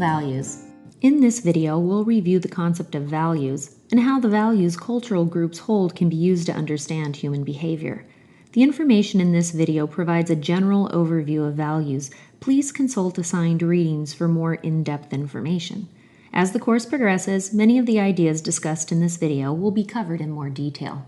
Values. In this video, we'll review the concept of values and how the values cultural groups hold can be used to understand human behavior. The information in this video provides a general overview of values. Please consult assigned readings for more in-depth information. As the course progresses, many of the ideas discussed in this video will be covered in more detail.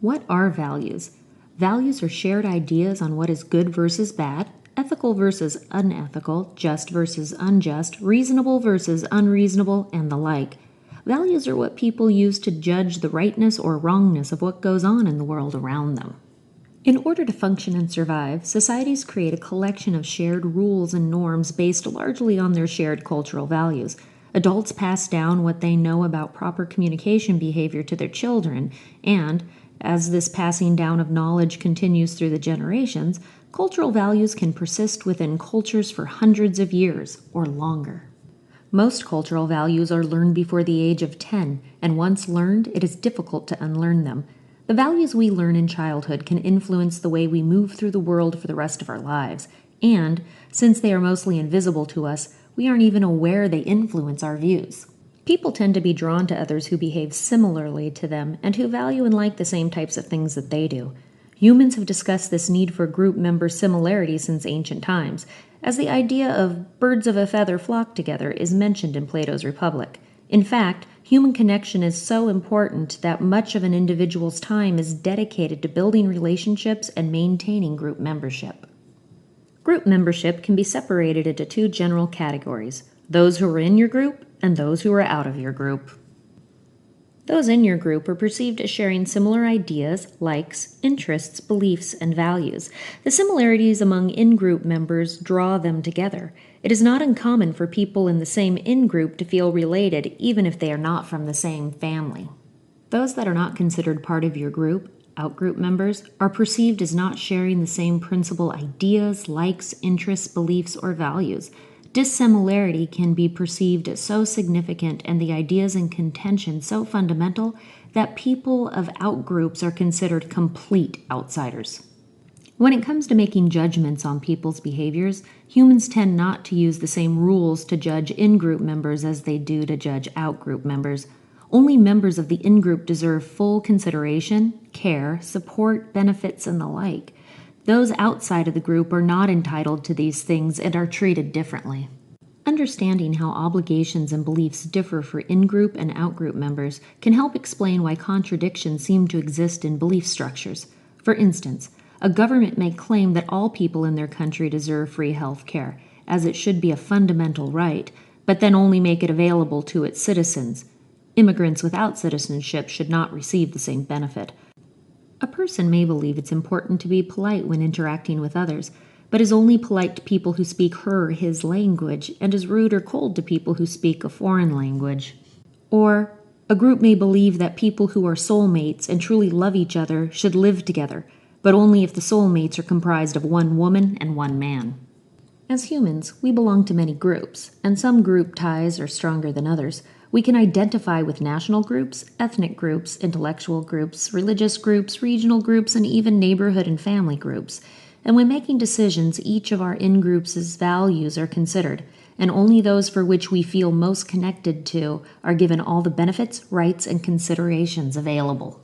What are values? Values are shared ideas on what is good versus bad, ethical versus unethical, just versus unjust, reasonable versus unreasonable, and the like. Values are what people use to judge the rightness or wrongness of what goes on in the world around them. In order to function and survive, societies create a collection of shared rules and norms based largely on their shared cultural values. Adults pass down what they know about proper communication behavior to their children, and, as this passing down of knowledge continues through the generations, cultural values can persist within cultures for hundreds of years or longer. Most cultural values are learned before the age of 10, and once learned, it is difficult to unlearn them. The values we learn in childhood can influence the way we move through the world for the rest of our lives, and, since they are mostly invisible to us, we aren't even aware they influence our views. People tend to be drawn to others who behave similarly to them and who value and like the same types of things that they do. Humans have discussed this need for group member similarity since ancient times, as the idea of birds of a feather flock together is mentioned in Plato's Republic. In fact, human connection is so important that much of an individual's time is dedicated to building relationships and maintaining group membership. Group membership can be separated into two general categories: those who are in your group and those who are out of your group. Those in your group are perceived as sharing similar ideas, likes, interests, beliefs, and values. The similarities among in-group members draw them together. It is not uncommon for people in the same in-group to feel related, even if they are not from the same family. Those that are not considered part of your group, out-group members, are perceived as not sharing the same principal ideas, likes, interests, beliefs, or values. Dissimilarity can be perceived as so significant and the ideas in contention so fundamental that people of outgroups are considered complete outsiders. When it comes to making judgments on people's behaviors, humans tend not to use the same rules to judge in-group members as they do to judge out-group members. Only members of the in-group deserve full consideration, care, support, benefits, and the like. Those outside of the group are not entitled to these things and are treated differently. Understanding how obligations and beliefs differ for in-group and out-group members can help explain why contradictions seem to exist in belief structures. For instance, a government may claim that all people in their country deserve free health care, as it should be a fundamental right, but then only make it available to its citizens. Immigrants without citizenship should not receive the same benefit. A person may believe it's important to be polite when interacting with others, but is only polite to people who speak her or his language and is rude or cold to people who speak a foreign language. Or, a group may believe that people who are soulmates and truly love each other should live together, but only if the soulmates are comprised of one woman and one man. As humans, we belong to many groups, and some group ties are stronger than others. We can identify with national groups, ethnic groups, intellectual groups, religious groups, regional groups, and even neighborhood and family groups. And when making decisions, each of our in-groups' values are considered, and only those for which we feel most connected to are given all the benefits, rights, and considerations available.